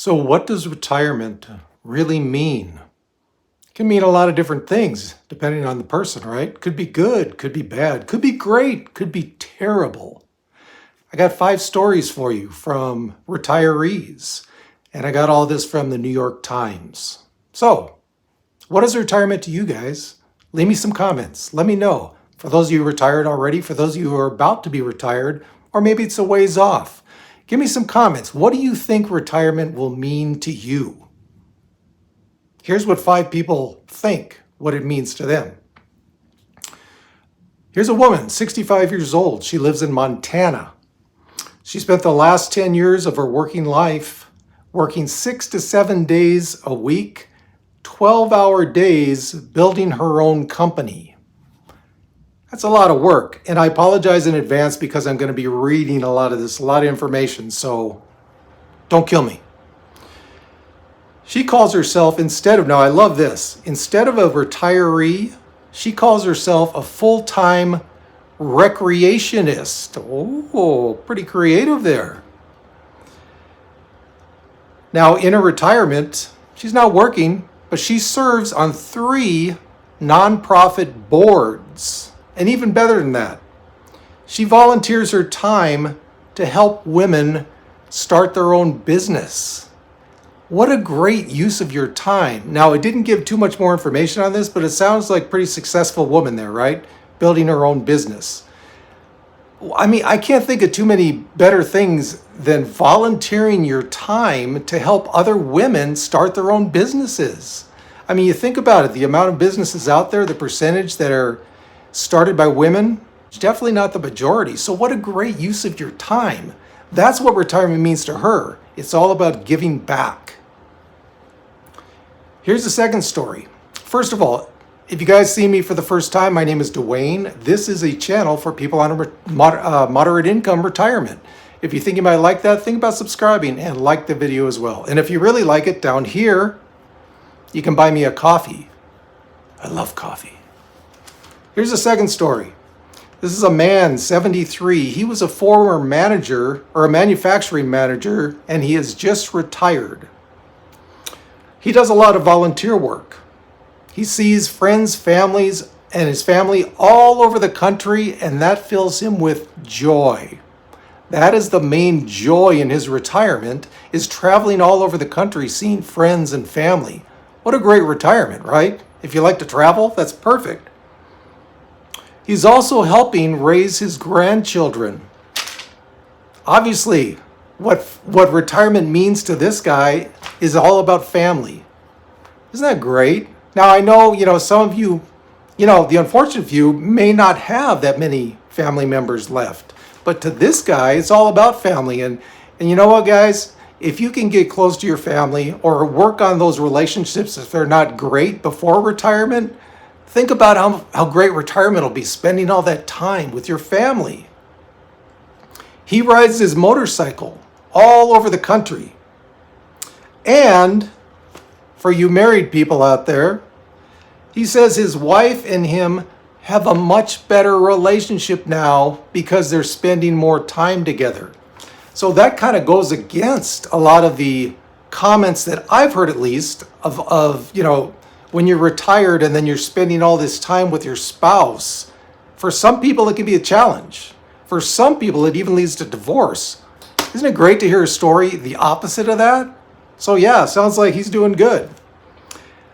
So what does retirement really mean? It can mean a lot of different things depending on the person, right? Could be good, could be bad, could be great, could be terrible. I got 5 stories for you from retirees, and I got all this from the New York Times. So, what is retirement to you guys? Leave me some comments. Let me know. For those of you retired already, for those of you who are about to be retired, or maybe it's a ways off, give me some comments. What do you think retirement will mean to you? Here's what 5 people think what it means to them. Here's a woman, 65 years old. She lives in Montana. She spent the last 10 years of her working life working 6 to 7 days a week, 12-hour days building her own company. That's a lot of work, and I apologize in advance because I'm going to be reading a lot of this, a lot of information, so don't kill me. She calls herself, now I love this, instead of a retiree, she calls herself a full-time recreationist. Oh, pretty creative there. Now, in her retirement, she's not working, but she serves on 3 nonprofit boards. And even better than that, she volunteers her time to help women start their own business. What a great use of your time. Now, it didn't give too much more information on this, but it sounds like a pretty successful woman there, right? Building her own business. I mean, I can't think of too many better things than volunteering your time to help other women start their own businesses. I mean, you think about it, the amount of businesses out there, the percentage that are started by women, it's definitely not the majority. So what a great use of your time. That's what retirement means to her. It's all about giving back. Here's the second story. First of all, if you guys see me for the first time, my name is Duane. This is a channel for people on a moderate income retirement. If you think you might like that, think about subscribing and like the video as well. And if you really like it, down here, you can buy me a coffee. I love coffee. Here's the second story. This is a man, 73. He was a former manager or a manufacturing manager, and he has just retired. He does a lot of volunteer work. He sees friends, families, and his family all over the country, and that fills him with joy. That is the main joy in his retirement, is traveling all over the country, seeing friends and family. What a great retirement, right? If you like to travel, that's perfect. He's also helping raise his grandchildren. Obviously, what retirement means to this guy is all about family. Isn't that great? Now, I know, some of you, the unfortunate few may not have that many family members left. But to this guy, it's all about family. And you know what, guys? If you can get close to your family or work on those relationships if they're not great before retirement, think about how great retirement will be, spending all that time with your family. He rides his motorcycle all over the country. And for you married people out there, he says his wife and him have a much better relationship now because they're spending more time together. So that kind of goes against a lot of the comments that I've heard, at least, of when you're retired and then you're spending all this time with your spouse. For some people, it can be a challenge. For some people, it even leads to divorce. Isn't it great to hear a story the opposite of that? So yeah, sounds like he's doing good.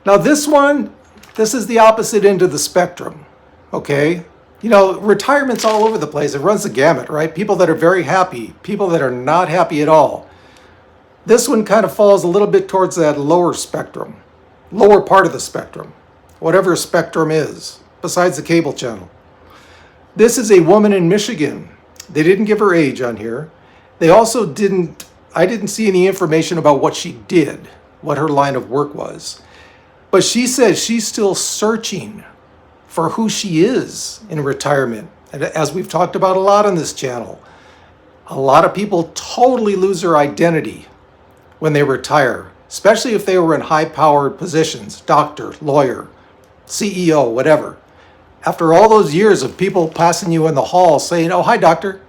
Now this is the opposite end of the spectrum, okay? Retirement's all over the place. It runs the gamut, right? People that are very happy, people that are not happy at all. This one kind of falls a little bit towards that lower spectrum. Lower part of the spectrum, whatever a spectrum is, besides the cable channel. This is a woman in Michigan. They didn't give her age on here. They also I didn't see any information about what she did, what her line of work was. But she says she's still searching for who she is in retirement. And as we've talked about a lot on this channel, a lot of people totally lose their identity when they retire, especially if they were in high-powered positions, doctor, lawyer, CEO, whatever. After all those years of people passing you in the hall saying, "Oh, hi, doctor,"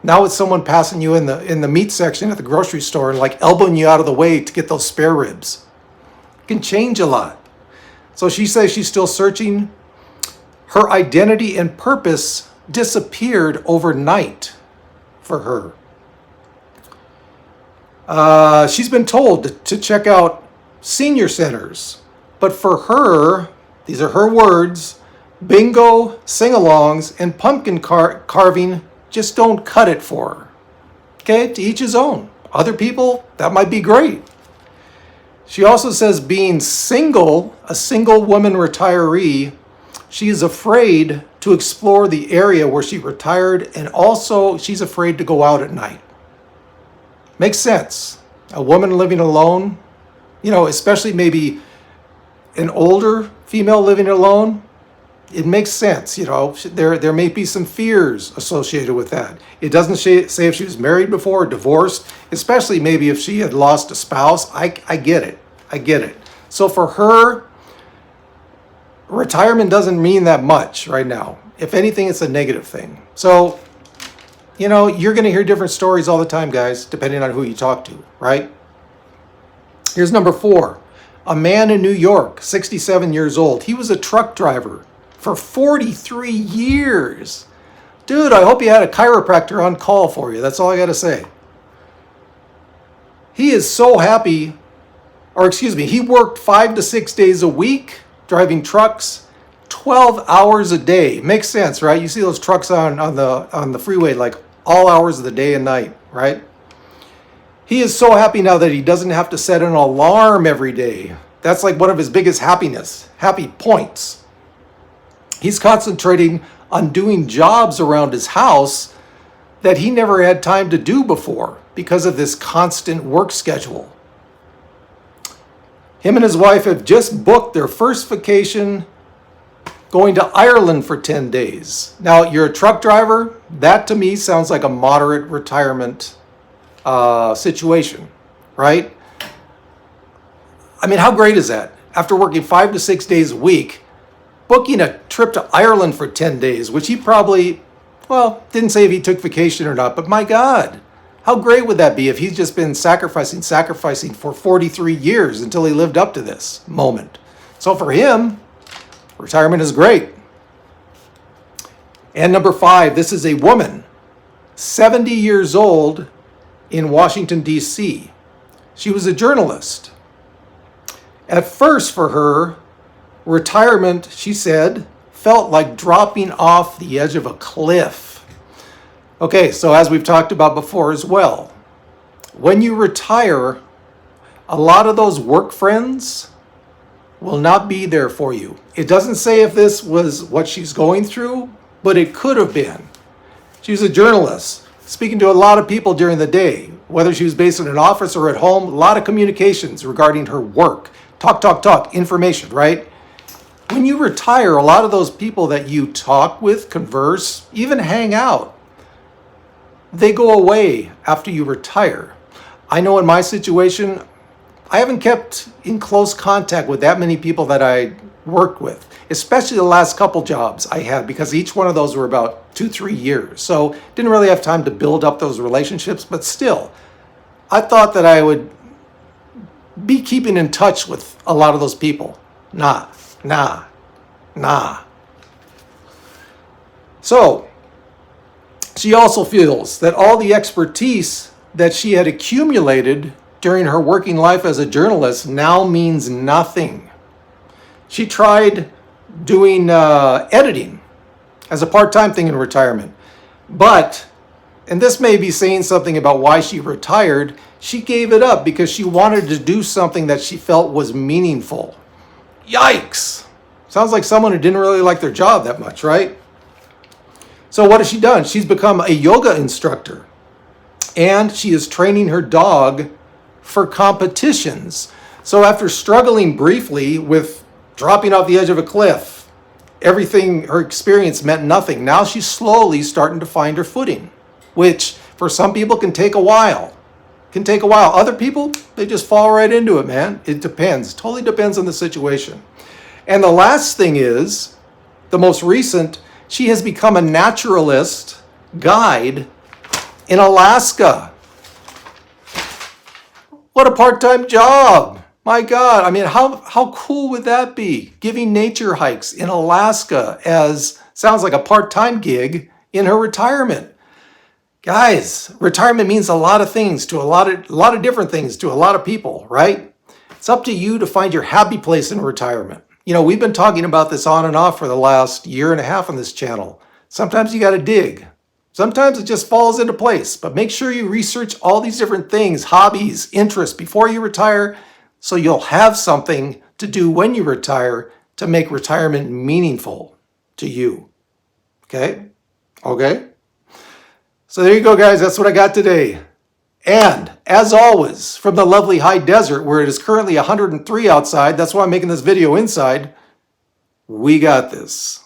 Now it's someone passing you in the meat section at the grocery store and like elbowing you out of the way to get those spare ribs. It can change a lot. So she says she's still searching. Her identity and purpose disappeared overnight for her. She's been told to check out senior centers. But for her, these are her words, bingo, sing-alongs, and pumpkin carving just don't cut it for her. Okay, to each his own. Other people, that might be great. She also says being single, a single woman retiree, she is afraid to explore the area where she retired, and also she's afraid to go out at night. Makes sense. A woman living alone, especially maybe an older female living alone, it makes sense. There may be some fears associated with that. It doesn't say if she was married before or divorced, especially maybe if she had lost a spouse. I get it. I get it. So for her, retirement doesn't mean that much right now. If anything, it's a negative thing. So, you're going to hear different stories all the time, guys, depending on who you talk to, right? Here's number 4. A man in New York, 67 years old. He was a truck driver for 43 years. Dude, I hope you had a chiropractor on call for you. That's all I got to say. He is so happy, he worked 5 to 6 days a week driving trucks, 12 hours a day. Makes sense, right? You see those trucks on the freeway like all hours of the day and night, right? He is so happy now that he doesn't have to set an alarm every day. That's like one of his biggest happy points. He's concentrating on doing jobs around his house that he never had time to do before because of this constant work schedule. Him and his wife have just booked their first vacation, going to Ireland for 10 days. Now, you're a truck driver. That to me sounds like a moderate retirement situation, right? I mean, how great is that? After working 5 to 6 days a week, booking a trip to Ireland for 10 days, which he probably, didn't say if he took vacation or not, but my God, how great would that be if he's just been sacrificing for 43 years until he lived up to this moment? So for him, retirement is great. And number 5, this is a woman, 70 years old, in Washington, D.C. She was a journalist. At first for her, retirement, she said, felt like dropping off the edge of a cliff. Okay, so as we've talked about before as well, when you retire, a lot of those work friends will not be there for you. It doesn't say if this was what she's going through, but it could have been. She's a journalist, speaking to a lot of people during the day, whether she was based in an office or at home, a lot of communications regarding her work. Talk, information, right? When you retire, a lot of those people that you talk with, converse, even hang out, they go away after you retire. I know in my situation, I haven't kept in close contact with that many people that I worked with, especially the last couple jobs I had, because each one of those were about 2-3 years. So didn't really have time to build up those relationships, but still, I thought that I would be keeping in touch with a lot of those people. Nah. So, she also feels that all the expertise that she had accumulated during her working life as a journalist now means nothing. She tried doing editing as a part-time thing in retirement. But, and this may be saying something about why she retired, she gave it up because she wanted to do something that she felt was meaningful. Yikes! Sounds like someone who didn't really like their job that much, right? So what has she done? She's become a yoga instructor. And she is training her dog for competitions. So after struggling briefly with dropping off the edge of a cliff, everything, her experience meant nothing. Now she's slowly starting to find her footing, which for some people can take a while. Other people, they just fall right into it, man. It depends. Totally depends on the situation. And the last thing is, the most recent, she has become a naturalist guide in Alaska. What a part-time job. My God, I mean, how cool would that be? Giving nature hikes in Alaska as, sounds like a part-time gig in her retirement. Guys, retirement means a lot of things to a lot of different things to a lot of people, right? It's up to you to find your happy place in retirement. You know, we've been talking about this on and off for the last year and a half on this channel. Sometimes you got to dig. Sometimes it just falls into place, but make sure you research all these different things, hobbies, interests before you retire, so you'll have something to do when you retire to make retirement meaningful to you. Okay? Okay? So there you go, guys. That's what I got today. And as always, from the lovely high desert where it is currently 103 outside, that's why I'm making this video inside, we got this.